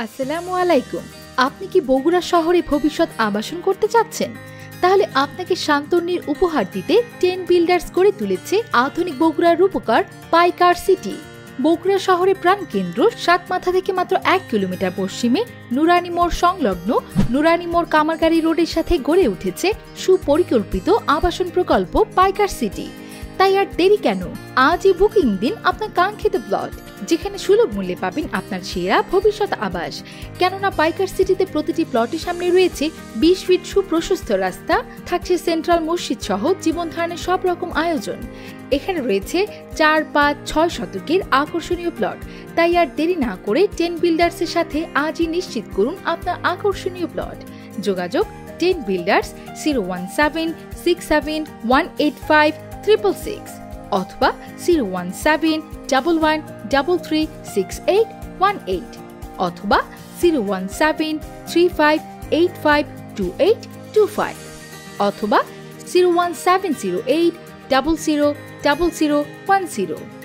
আসসালামু আলাইকুম। আপনি কি বগুড়া শহরে ভবিষ্যৎ আবাসন করতে চাচ্ছেন? তাহলে আপনাকে শান্তনির উপহার দিতে 10 বিল্ডার্স গড়ে তুলেছে আধুনিক বগুড়ার রূপকার পাইকার সিটি। বগুড়া শহরের প্রাণকেন্দ্র সাতমাথা থেকে মাত্র 1 কিলোমিটার পশ্চিমে নুরানি মোড় সংলগ্ন নুরানি মোড় কামারগাড়ি রোডের সাথে গড়ে উঠেছে সুপরিকল্পিত আবাসন প্রকল্প পাইকার সিটি। তাই আর দেরি কেন, আজই বুকিং দিন আপনার কাঙ্ক্ষিত প্লট, যেখানে সুলভ মূল্যে পাবেন আপনার সেরা ভবিষ্যৎ আবাস। কেননা পাইকার সিটিতে প্রতিটি প্লটের সামনে রয়েছে 20 ফিট সুপ্রশস্ত রাস্তা, থাকছে সেন্ট্রাল মসজিদ সহ জীবনধারণের সব রকম আয়োজন। এখানে রয়েছে 4, 5, 6 শতকের আকর্ষণীয় প্লট। তাই আর দেরি না করে 10 বিল্ডার্সের সাথে আজই নিশ্চিত করুন আপনার আকর্ষণীয় প্লট। যোগাযোগ 10 বিল্ডার্স 01767185666 অথবা 01711336818 অথবা 01735852825 অথবা 01708000010